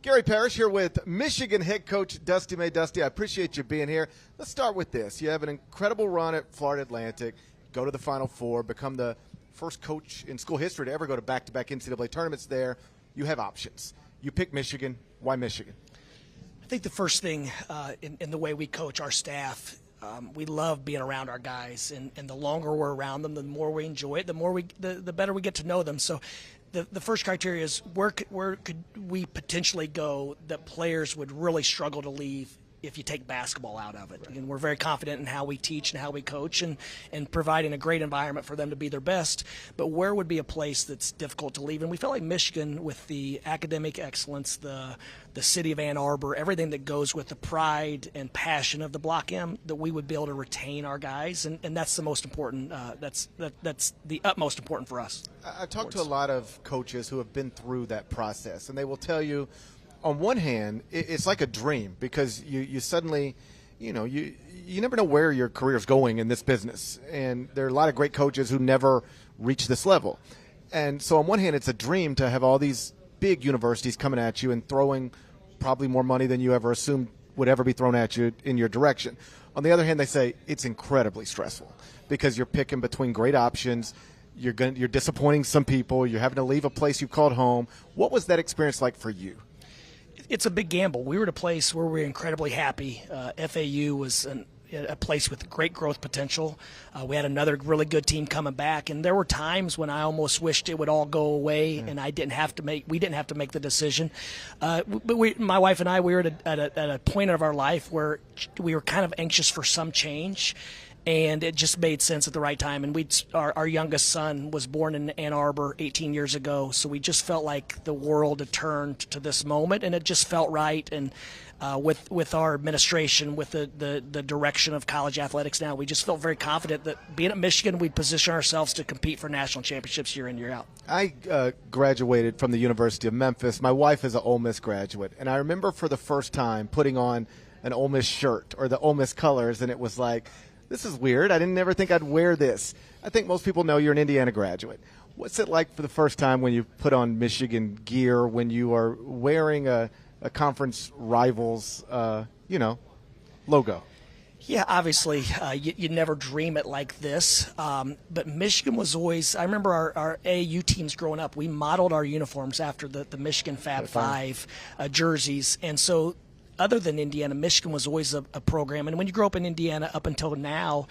Gary Parrish here with Michigan head coach Dusty May. Dusty, I appreciate you being here. Let's start with this. You have an incredible run at Florida Atlantic, go to the Final Four, become the first coach in school history to ever go to back-to-back NCAA tournaments there. You have options. You pick Michigan. Why Michigan? I think the first thing in the way we coach our staff, we love being around our guys, and the longer we're around them, the more we enjoy it, the better we get to know them. So the first criteria is where could we potentially go that players would really struggle to leave if you take basketball out of it. Right. And we're very confident in how we teach and how we coach and providing a great environment for them to be their best. But where would be a place that's difficult to leave? And we felt like Michigan, with the academic excellence, the city of Ann Arbor, everything that goes with the pride and passion of the Block M, that we would be able to retain our guys. And that's the most important. That's the utmost important for us. I talked to a lot of coaches who have been through that process, and they will tell you, on one hand, it's like a dream because you suddenly, you never know where your career is going in this business. And there are a lot of great coaches who never reach this level. And so on one hand, it's a dream to have all these big universities coming at you and throwing probably more money than you ever assumed would ever be thrown at you in your direction. On the other hand, they say it's incredibly stressful because you're picking between great options. You're disappointing some people. You're having to leave a place you called home. What was that experience like for you? It's a big gamble. We were at a place where we were incredibly happy. FAU was a place with great growth potential. We had another really good team coming back, and there were times when I almost wished it would all go away, and we didn't have to make the decision. But my wife and I, we were at a point of our life where we were kind of anxious for some change. And it just made sense at the right time. And our youngest son was born in Ann Arbor 18 years ago, so we just felt like the world had turned to this moment, and it just felt right. And with our administration, with the direction of college athletics now, we just felt very confident that being at Michigan, we'd position ourselves to compete for national championships year in, year out. I graduated from the University of Memphis. My wife is an Ole Miss graduate, and I remember for the first time putting on an Ole Miss shirt or the Ole Miss colors, and it was like, this is weird. I didn't ever think I'd wear this. I think most people know you're an Indiana graduate. What's it like for the first time when you put on Michigan gear, when you are wearing a conference rival's, logo? Yeah, obviously, you never dream it like this. But Michigan was always – I remember our AAU teams growing up. We modeled our uniforms after the Michigan Fab Five jerseys. And so – other than Indiana, Michigan was always a program. And when you grow up in Indiana up until now,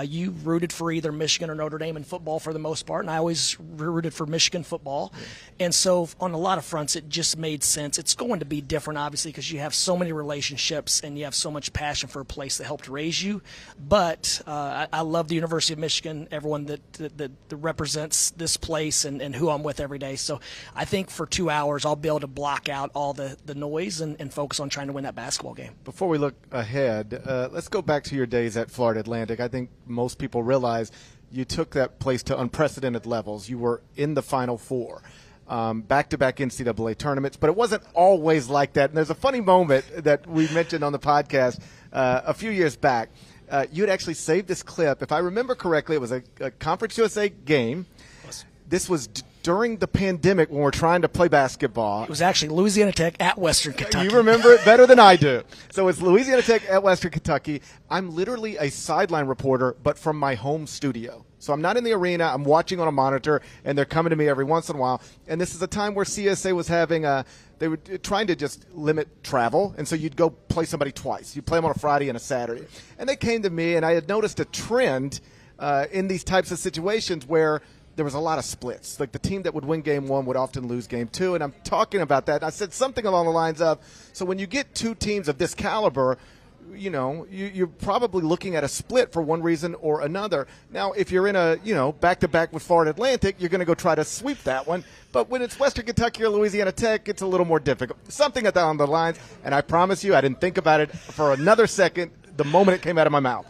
you rooted for either Michigan or Notre Dame in football for the most part, and I always rooted for Michigan football. Yeah. And so on a lot of fronts, it just made sense. It's going to be different, obviously, because you have so many relationships and you have so much passion for a place that helped raise you. But I love the University of Michigan, everyone that represents this place and who I'm with every day. So I think for 2 hours I'll be able to block out all the noise and focus on trying to win that basketball game. Before we look ahead, let's go back to your days at Florida Atlantic. I think most people realize you took that place to unprecedented levels. You were in the Final Four, back-to-back NCAA tournaments, but it wasn't always like that. And there's a funny moment that we mentioned on the podcast a few years back. You had actually saved this clip. If I remember correctly, it was a Conference USA game. This was during the pandemic when we're trying to play basketball. It was actually Louisiana Tech at Western Kentucky. You remember it better than I do. So it's Louisiana Tech at Western Kentucky. I'm literally a sideline reporter, but from my home studio. So I'm not in the arena. I'm watching on a monitor, and they're coming to me every once in a while. And this is a time where CSA was having they were trying to just limit travel, and so you'd go play somebody twice. You'd play them on a Friday and a Saturday. And they came to me, and I had noticed a trend in these types of situations where there was a lot of splits. Like the team that would win game one would often lose game two, and I'm talking about that. I said something along the lines of, so when you get two teams of this caliber, you're probably looking at a split for one reason or another. Now, if you're in a, back-to-back with Florida Atlantic, you're going to go try to sweep that one. But when it's Western Kentucky or Louisiana Tech, it's a little more difficult. Something along the lines, and I promise you, I didn't think about it for another second the moment it came out of my mouth.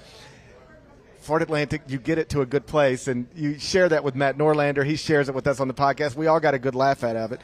Florida Atlantic, you get it to a good place, and you share that with Matt Norlander. He shares it with us on the podcast. We all got a good laugh out of it.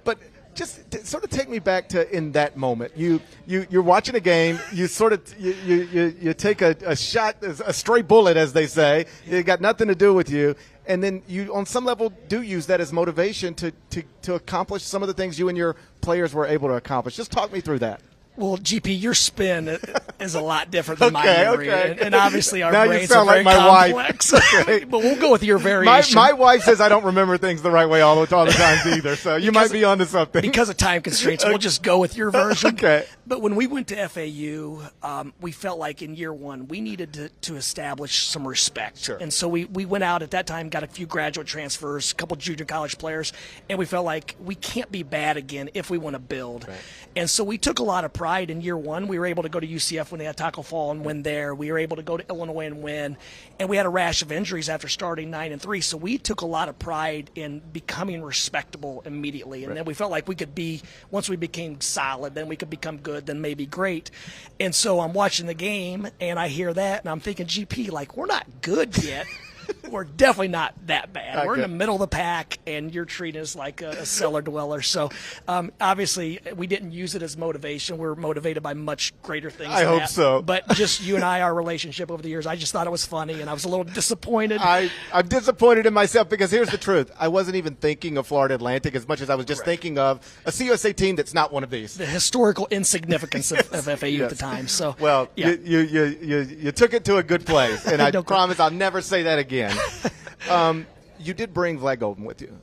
But just sort of take me back to in that moment. You're watching a game. You sort of you take a shot, a stray bullet, as they say. It got nothing to do with you, and then you, on some level, do use that as motivation to accomplish some of the things you and your players were able to accomplish. Just talk me through that. Well, GP, your spin is a lot different than my memory, and obviously our now brains you sound are very like my complex. Wife. Okay. But we'll go with your variation. My wife says I don't remember things the right way all the times either, so you might be onto something. Because of time constraints, we'll just go with your version. Okay. But when we went to FAU, we felt like in year one we needed to establish some respect. Sure. And so we went out at that time, got a few graduate transfers, a couple junior college players, and we felt like we can't be bad again if we want to build. Right. And so we took a lot of pride in year one. We were able to go to UCF when they had Taco Fall and win there. We were able to go to Illinois and win. And we had a rash of injuries after starting 9-3. So we took a lot of pride in becoming respectable immediately. And then we felt like we could be, once we became solid, then we could become good, then maybe great. And so I'm watching the game and I hear that and I'm thinking, GP, like, we're not good yet. We're definitely not that bad. Okay. We're in the middle of the pack, and you're treating us like a cellar dweller. So, obviously, we didn't use it as motivation. We're motivated by much greater things. I hope so. But just you and I, our relationship over the years, I just thought it was funny, and I was a little disappointed. I'm disappointed in myself because here's the truth. I wasn't even thinking of Florida Atlantic as much as I was just thinking of a CUSA team that's not one of these. The historical insignificance of FAU Yes. at the time. So, well, yeah. you took it to a good place, and I promise I'll never say that again. You did bring Vlad Golden with you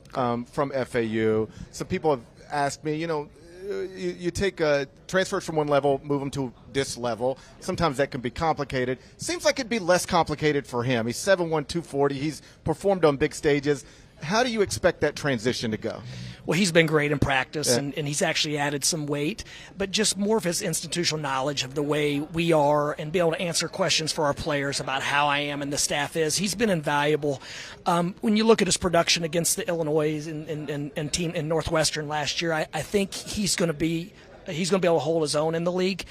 from FAU. Some people have asked me, you take transfers from one level, move them to this level. Sometimes that can be complicated. Seems like it'd be less complicated for him. He's 7'1", 240. He's performed on big stages. How do you expect that transition to go? Well, he's been great in practice, and he's actually added some weight, but just more of his institutional knowledge of the way we are and be able to answer questions for our players about how I am and the staff is. He's been invaluable. When you look at his production against the Illinois and team in Northwestern last year, I think he's going to be able to hold his own in the league.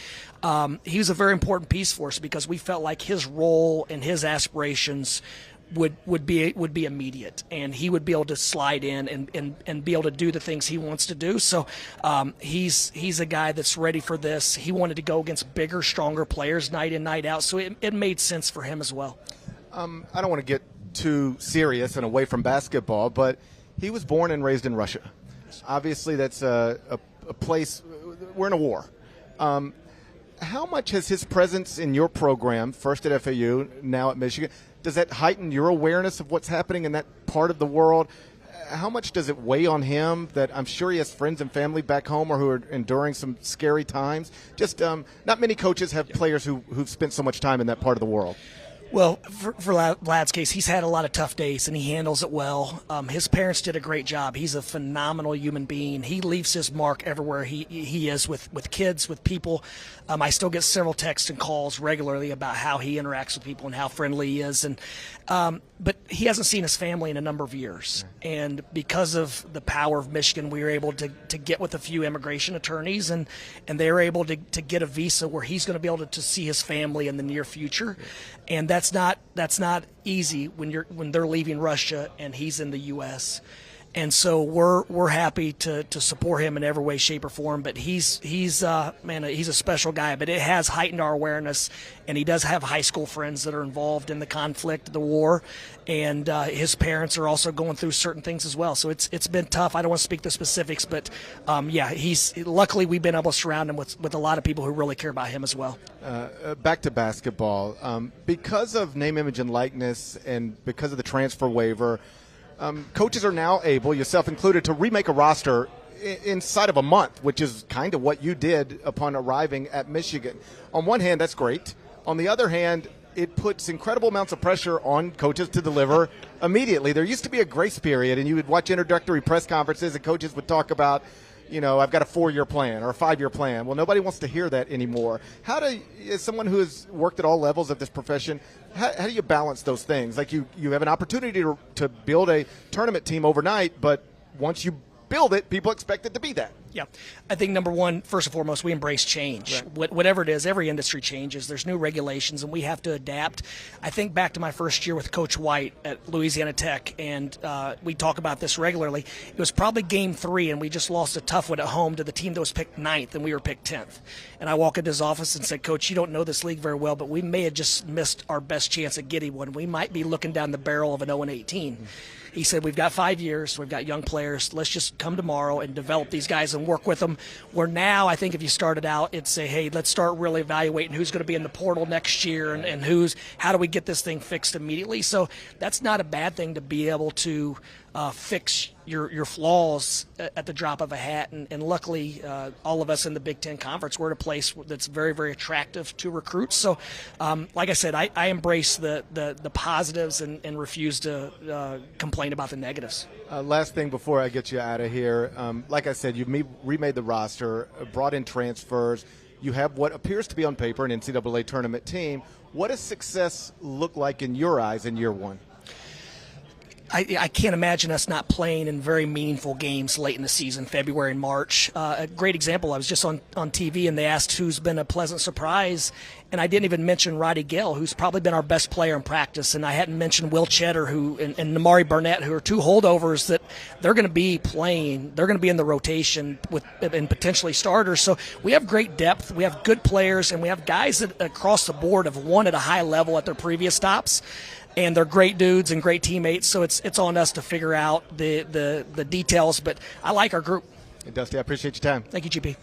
He was a very important piece for us because we felt like his role and his aspirations would be immediate, and he would be able to slide in and be able to do the things he wants to do. So he's a guy that's ready for this. He wanted to go against bigger, stronger players night in, night out, so it made sense for him as well. I don't want to get too serious and away from basketball, but he was born and raised in Russia. Obviously, that's a place – we're in a war. How much has his presence in your program, first at FAU, now at Michigan – does that heighten your awareness of what's happening in that part of the world? How much does it weigh on him that I'm sure he has friends and family back home or who are enduring some scary times? Just not many coaches have players who've spent so much time in that part of the world. Well, for Vlad's case, he's had a lot of tough days, and he handles it well. His parents did a great job. He's a phenomenal human being. He leaves his mark everywhere he is with kids, with people. I still get several texts and calls regularly about how he interacts with people and how friendly he is. But he hasn't seen his family in a number of years. And because of the power of Michigan, we were able to get with a few immigration attorneys, and they were able to get a visa where he's going to be able to see his family in the near future. And that's not easy when they're leaving Russia and he's in the U.S. And so we're happy to support him in every way, shape, or form. But he's a special guy. But it has heightened our awareness, and he does have high school friends that are involved in the conflict, the war, and his parents are also going through certain things as well. So it's been tough. I don't want to speak the specifics, but he's luckily we've been able to surround him with a lot of people who really care about him as well. Back to basketball, because of name, image, and likeness, and because of the transfer waiver. Coaches are now able, yourself included, to remake a roster inside of a month, which is kind of what you did upon arriving at Michigan. On one hand, that's great. On the other hand, it puts incredible amounts of pressure on coaches to deliver immediately. There used to be a grace period, and you would watch introductory press conferences, and coaches would talk about, I've got a 4-year plan or a 5-year plan. Well, nobody wants to hear that anymore. As someone who has worked at all levels of this profession, how do you balance those things? Like you have an opportunity to build a tournament team overnight, but once you build it, people expect it to be that. Yeah, I think number one, first and foremost, we embrace change. Right. Whatever it is, every industry changes. There's new regulations, and we have to adapt. I think back to my first year with Coach White at Louisiana Tech, and we talk about this regularly. It was probably game 3, and we just lost a tough one at home to the team that was picked 9th, and we were picked 10th. And I walk into his office and said, Coach, you don't know this league very well, but we may have just missed our best chance at getting one. We might be looking down the barrel of an 0-18. He said, we've got 5 years, we've got young players, let's just come tomorrow and develop these guys and work with them. Where now, I think if you started out, it's say, hey, let's start really evaluating who's going to be in the portal next year and how do we get this thing fixed immediately. So that's not a bad thing to be able to fix your flaws at the drop of a hat. And luckily, all of us in the Big Ten Conference, we're at a place that's very, very attractive to recruits. So, like I said, I embrace the positives and refuse to complain about the negatives. Last thing before I get you out of here, like I said, you remade the roster, brought in transfers. You have what appears to be on paper an NCAA tournament team. What does success look like in your eyes in year one? I can't imagine us not playing in very meaningful games late in the season, February and March. A great example, I was just on TV and they asked who's been a pleasant surprise, and I didn't even mention Roddy Gale, who's probably been our best player in practice, and I hadn't mentioned Will Cheddar and Namari Burnett, who are 2 holdovers that they're going to be playing. They're going to be in the rotation and potentially starters. So we have great depth, we have good players, and we have guys that across the board have won at a high level at their previous stops. And they're great dudes and great teammates, so it's on us to figure out the details. But I like our group. Hey, Dusty, I appreciate your time. Thank you, GP.